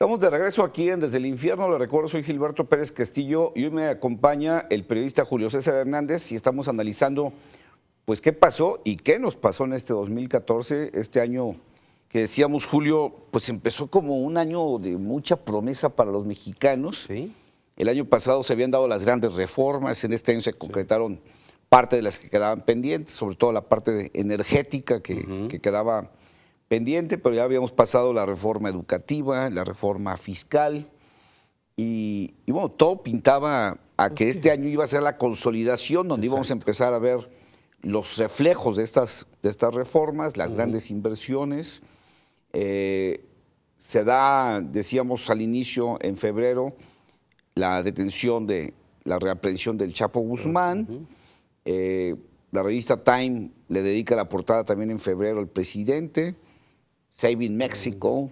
Estamos de regreso aquí en Desde el Infierno. Les recuerdo, soy Gilberto Pérez Castillo y hoy me acompaña el periodista Julio César Hernández y estamos analizando pues qué pasó y qué nos pasó en este 2014, este año que decíamos, Julio, pues empezó como un año de mucha promesa para los mexicanos. Sí. El año pasado se habían dado las grandes reformas, en este año se concretaron parte de las que quedaban pendientes, sobre todo la parte energética que quedaba pendiente, pero ya habíamos pasado la reforma educativa, la reforma fiscal, y bueno, todo pintaba a que este año iba a ser la consolidación, donde íbamos a empezar a ver los reflejos de estas reformas, las grandes inversiones. Se da, decíamos al inicio, en febrero, la detención de la reaprehensión del Chapo Guzmán. La revista Time le dedica la portada también en febrero al presidente. Saving Mexico.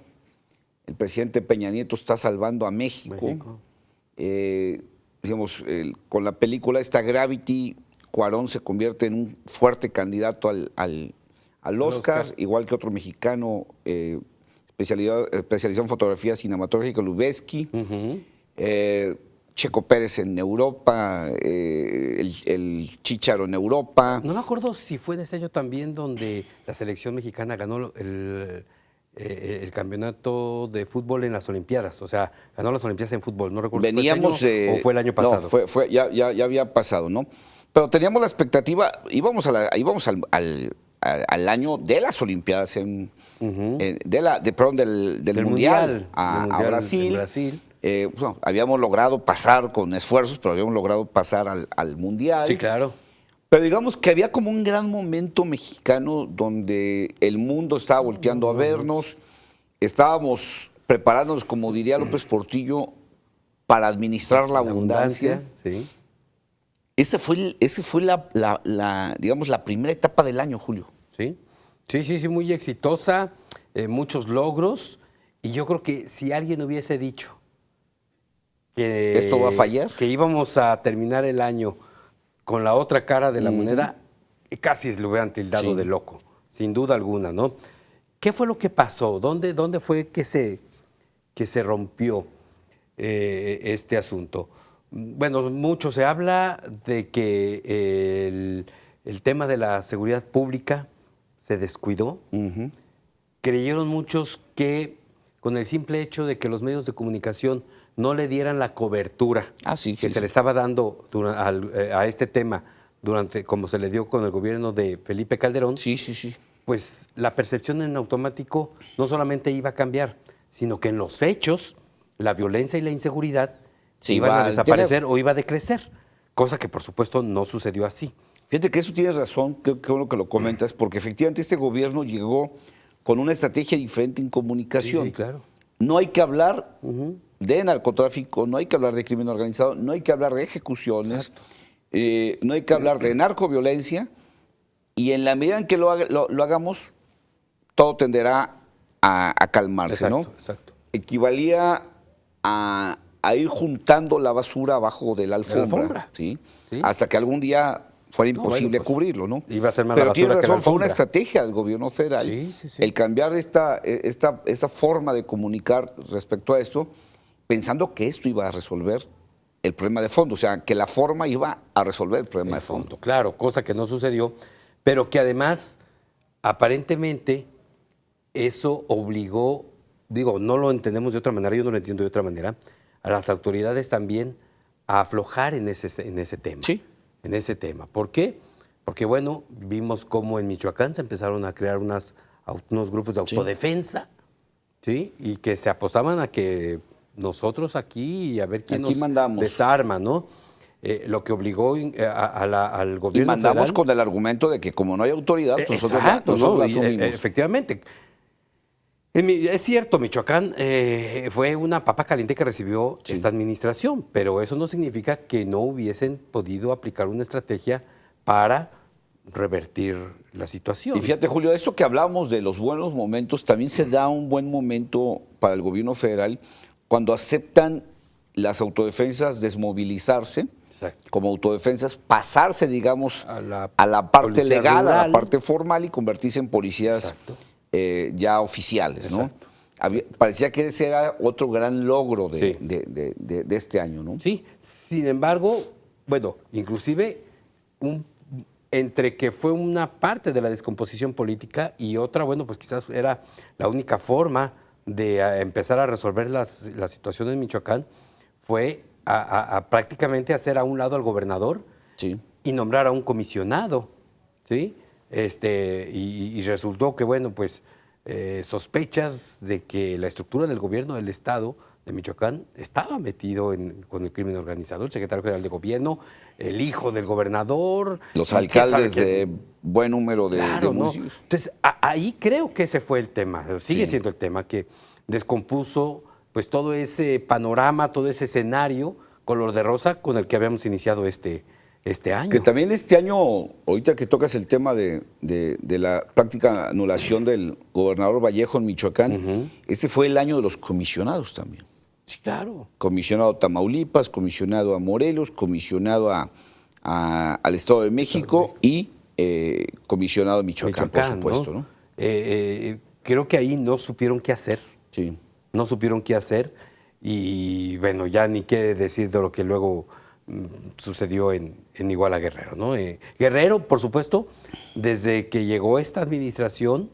El presidente Peña Nieto está salvando a México. Digamos, con la película esta Gravity, Cuarón se convierte en un fuerte candidato al Oscar, igual que otro mexicano especializado en fotografía cinematográfica, Lubezki. Checo Pérez en Europa, el Chícharo en Europa. No me acuerdo si fue en este año también donde la selección mexicana ganó el campeonato de fútbol en las Olimpiadas. O sea, ganó las Olimpiadas en fútbol. No recuerdo Veníamos, si fue este año o fue el año pasado. No, ya había pasado, ¿no? Pero teníamos la expectativa, íbamos al año de las Olimpiadas, del Mundial a Brasil. Bueno, habíamos logrado pasar con esfuerzos, pero habíamos logrado pasar al Mundial. Sí, claro. Pero digamos que había como un gran momento mexicano donde el mundo estaba volteando a vernos, estábamos preparándonos, como diría López Portillo, para administrar la abundancia. Sí. Esa fue digamos, la primera etapa del año, Julio. Sí, muy exitosa, muchos logros, y yo creo que si alguien hubiese dicho que ¿esto va a fallar? Que íbamos a terminar el año con la otra cara de la moneda, casi le hubieran tildado de loco, sin duda alguna, ¿no? ¿Qué fue lo que pasó? ¿Dónde fue que se rompió este asunto? Bueno, mucho se habla de que el tema de la seguridad pública se descuidó. Creyeron muchos que con el simple hecho de que los medios de comunicación no le dieran la cobertura que se le estaba dando a este tema como se le dio con el gobierno de Felipe Calderón, pues la percepción en automático no solamente iba a cambiar, sino que en los hechos la violencia y la inseguridad iban a desaparecer o iba a decrecer, cosa que por supuesto no sucedió así. Fíjate que eso tienes razón, qué bueno que lo comentas, porque efectivamente este gobierno llegó con una estrategia diferente en comunicación. Sí, claro. No hay que hablar de narcotráfico, no hay que hablar de crimen organizado, no hay que hablar de ejecuciones, no hay que hablar de narcoviolencia, y en la medida en que lo hagamos, todo tenderá a calmarse, ¿no? Exacto. Equivalía a ir juntando la basura abajo de la alfombra. ¿Sí? Hasta que algún día fuera imposible cubrirlo, ¿no? Iba a ser más Pero la basura tienes razón, que la alfombra. fue una estrategia del gobierno federal el cambiar esta forma de comunicar respecto a esto, pensando que esto iba a resolver el problema de fondo, o sea, que la forma iba a resolver el problema de fondo. Claro, cosa que no sucedió, pero que además, aparentemente, eso obligó, no lo entendemos de otra manera, yo no lo entiendo de otra manera, a las autoridades también a aflojar en ese tema. Sí. En ese tema. ¿Por qué? Porque, bueno, vimos cómo en Michoacán se empezaron a crear unos grupos de autodefensa, ¿sí? Y que se apostaban a que nosotros aquí, a ver quién aquí nos mandamos. desarma, ¿no? Lo que obligó al gobierno y mandamos federal, con el argumento de que como no hay autoridad, nosotros la asumimos. Efectivamente. Es cierto, Michoacán fue una papa caliente que recibió esta administración, pero eso no significa que no hubiesen podido aplicar una estrategia para revertir la situación. Y fíjate, Julio, eso que hablábamos de los buenos momentos, también se da un buen momento para el gobierno federal cuando aceptan las autodefensas desmovilizarse, como autodefensas, pasarse, digamos, a la parte legal, rural, a la parte formal y convertirse en policías ya oficiales, ¿no? Parecía que ese era otro gran logro Sí. de este año, ¿no? Sí, sin embargo, bueno, inclusive entre que fue una parte de la descomposición política y otra, bueno, pues quizás era la única forma de empezar a resolver la situación en Michoacán, fue a prácticamente hacer a un lado al gobernador Sí. y nombrar a un comisionado, ¿sí? Y resultó que, bueno, pues sospechas de que la estructura del gobierno del Estado de Michoacán estaba metido con el crimen organizado, el secretario general de gobierno, el hijo del gobernador. Los y quién sabe alcaldes quién. de buen número de Claro, ¿no? municipios. Entonces, ahí creo que ese fue el tema, sigue Sí. siendo el tema, que descompuso pues todo ese panorama, todo ese escenario color de rosa con el que habíamos iniciado este año. Que también este año, ahorita que tocas el tema de la práctica anulación del gobernador Vallejo en Michoacán, este fue el año de los comisionados también. Sí, claro. Comisionado a Tamaulipas, comisionado a Morelos, comisionado al Estado de México y comisionado a Michoacán, por supuesto, ¿no? Creo que ahí no supieron qué hacer. Sí. No supieron qué hacer y bueno, ya ni qué decir de lo que luego sucedió en Iguala Guerrero, ¿no? Guerrero, por supuesto, desde que llegó esta administración,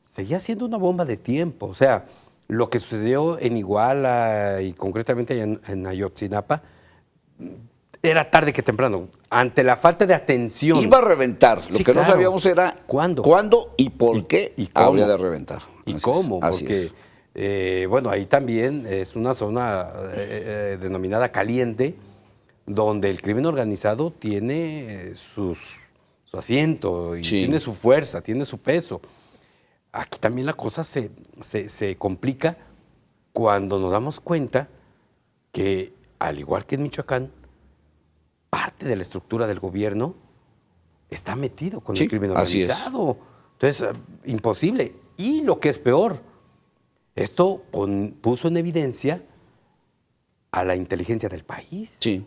seguía siendo una bomba de tiempo. O sea, lo que sucedió en Iguala y concretamente en Ayotzinapa, era tarde que temprano. Ante la falta de atención. Iba a reventar. Lo Sí, que no claro. sabíamos era ¿Cuándo? y por qué y cómo. habría de reventar. ¿Y Así cómo? es, así Porque, bueno, ahí también es una zona denominada caliente, donde el crimen organizado tiene su asiento y Sí. tiene su fuerza, tiene su peso. Aquí también la cosa se complica cuando nos damos cuenta que, al igual que en Michoacán, parte de la estructura del gobierno está metido con Sí, el crimen así es. organizado. Entonces, imposible. Y lo que es peor, esto puso en evidencia a la inteligencia del país. Sí.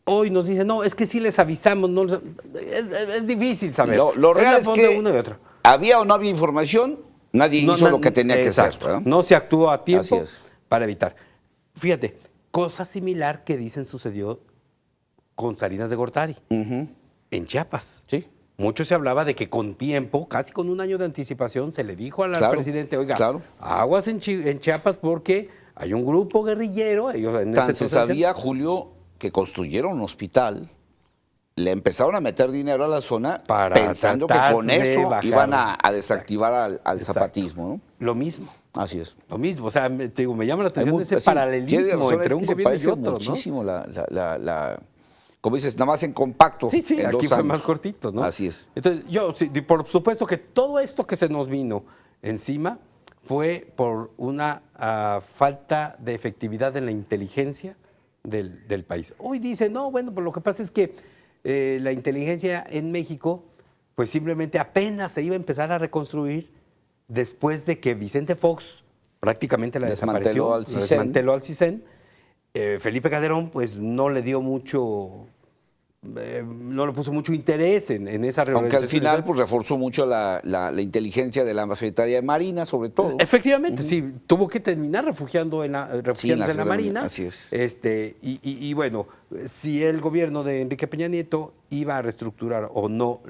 Hoy nos dicen, no, es que sí les avisamos, no es difícil saber. Lo real la es voz de que una y otra. había o no había información, nadie hizo lo que tenía que hacer. Exacto. ¿Verdad? No se actuó a Así tiempo es. para evitar. Fíjate, cosa similar que dicen sucedió con Salinas de Gortari, en Chiapas. Sí. Mucho se hablaba de que con tiempo, casi con un año de anticipación, se le dijo al Claro, presidente, oiga, claro. aguas en Chiapas porque hay un grupo guerrillero. Ellos en Tan ese se entonces sabía, Julio, que construyeron un hospital, le empezaron a meter dinero a la zona Para pensando que tratar con de eso bajar. iban a desactivar al Exacto. zapatismo, ¿no? lo mismo. Así es. Lo mismo, o sea, te digo, me llama la atención ese Sí, tiene paralelismo razón, entre es un que se gobierno y parece otro, ¿no? muchísimo como dices, nada más en compacto. Sí, sí, en aquí 2 fue años. más cortito, ¿no? Así es. Entonces, yo, sí, por supuesto que todo esto que se nos vino encima fue por una falta de efectividad en la inteligencia del país. Hoy dicen, no, bueno, pues lo que pasa es que la inteligencia en México, pues simplemente apenas se iba a empezar a reconstruir después de que Vicente Fox prácticamente la Desmanteló desapareció, al la CISEN. desmanteló al CISEN. Felipe Calderón, pues no le dio mucho, no le puso mucho interés en esa reorganización. Aunque al final pues, reforzó mucho la inteligencia de la Secretaría de Marina, sobre todo. Efectivamente, sí, tuvo que terminar refugiándose en la Marina. Así es. Y bueno, si el gobierno de Enrique Peña Nieto iba a reestructurar o no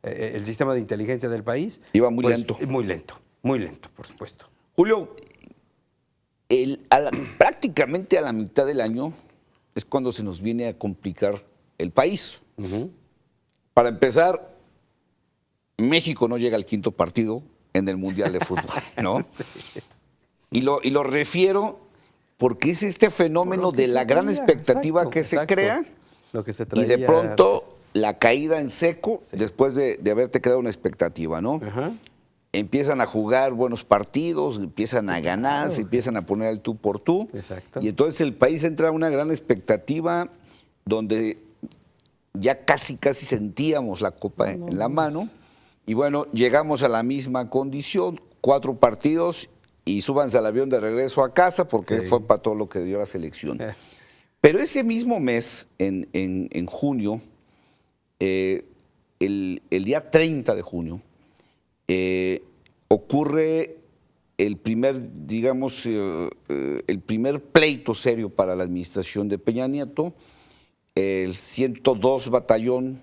el sistema de inteligencia del país, Iba muy pues, lento. Muy lento, por supuesto. Julio, prácticamente a la mitad del año es cuando se nos viene a complicar el país. Para empezar, México no llega al 5º partido en el Mundial de Fútbol, ¿no? Sí. Y lo refiero porque es este fenómeno de la gran expectativa que se crea lo que se y traía de pronto antes. la caída en seco después de haberte creado una expectativa, ¿no? Ajá. Empiezan a jugar buenos partidos, empiezan a ganar, se empiezan a poner el tú por tú. Exacto. Y entonces el país entra a una gran expectativa donde ya casi sentíamos la copa en la mano. Y bueno, llegamos a la misma condición, 4 partidos y súbanse al avión de regreso a casa porque fue para todo lo que dio la selección. Pero ese mismo mes, en junio, el día 30 de junio, ocurre el primer, digamos, el primer pleito serio para la administración de Peña Nieto. El 102 Batallón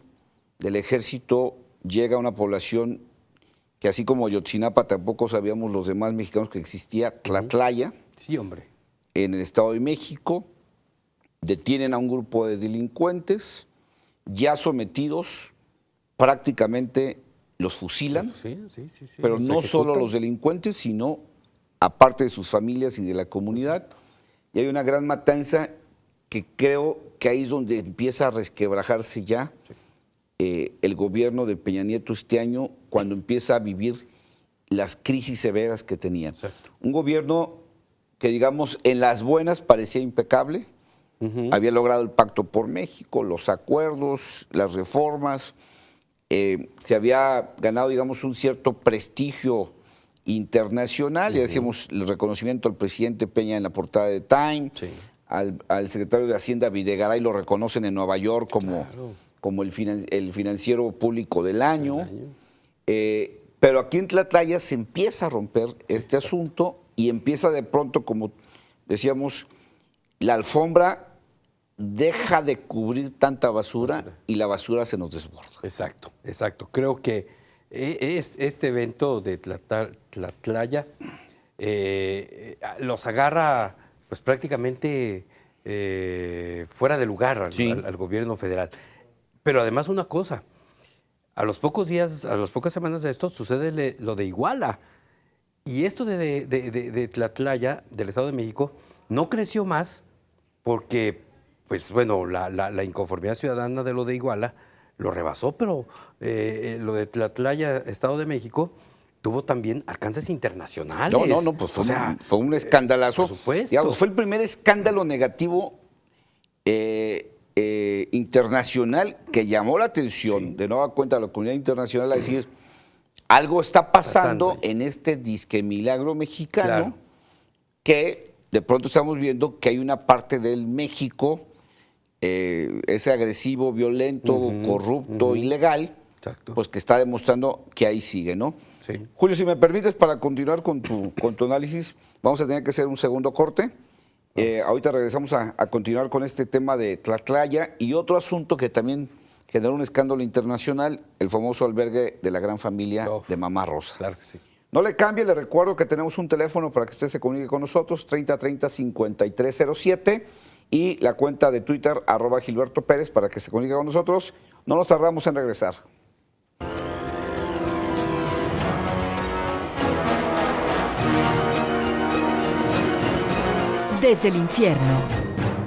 del Ejército llega a una población que, así como Ayotzinapa, tampoco sabíamos los demás mexicanos que existía, Tlatlaya, Sí, hombre. en el Estado de México. Detienen a un grupo de delincuentes, ya sometidos, prácticamente los fusilan, Sí. pero Los no solo ejecutan. los delincuentes, sino aparte de sus familias y de la comunidad. Y hay una gran matanza que creo que ahí es donde empieza a resquebrajarse ya el gobierno de Peña Nieto este año, cuando empieza a vivir las crisis severas que tenía. Exacto. Un gobierno que, digamos, en las buenas parecía impecable, había logrado el Pacto por México, los acuerdos, las reformas, se había ganado, digamos, un cierto prestigio internacional. Ya decíamos el reconocimiento al presidente Peña en la portada de Time, Sí. al secretario de Hacienda Videgaray lo reconocen en Nueva York como, Claro. como el financiero público del año. Pero aquí en Tlatlaya se empieza a romper este asunto y empieza de pronto, como decíamos, la alfombra deja de cubrir tanta basura y la basura se nos desborda. Exacto. Creo que este evento de Tlatlaya los agarra pues prácticamente fuera de lugar Sí. al gobierno federal. Pero además una cosa, a los pocos días, a las pocas semanas de esto sucede lo de Iguala. Y esto de Tlatlaya, del Estado de México, no creció más porque, pues bueno, la inconformidad ciudadana de lo de Iguala lo rebasó, pero lo de Tlatlaya, Estado de México, tuvo también alcances internacionales. No, pues fue, O sea, fue un escandalazo. por supuesto. Digamos, fue el primer escándalo negativo internacional que llamó la atención de nueva cuenta a la comunidad internacional a decir, algo está pasando ahí. en este disque milagro mexicano, Claro. que de pronto estamos viendo que hay una parte del México, ese agresivo, violento, corrupto, ilegal, Exacto. pues que está demostrando que ahí sigue, ¿no? Sí. Julio, si me permites, para continuar con tu análisis, vamos a tener que hacer un segundo corte. Ahorita regresamos a continuar con este tema de Tlatlaya y otro asunto que también generó un escándalo internacional, el famoso albergue de la gran familia Uf. de Mamá Rosa. Claro que sí. No le cambie, le recuerdo que tenemos un teléfono para que usted se comunique con nosotros, 3030-5307, y la cuenta de Twitter, @Gilberto Pérez, para que se comunique con nosotros. No nos tardamos en regresar. Desde el infierno.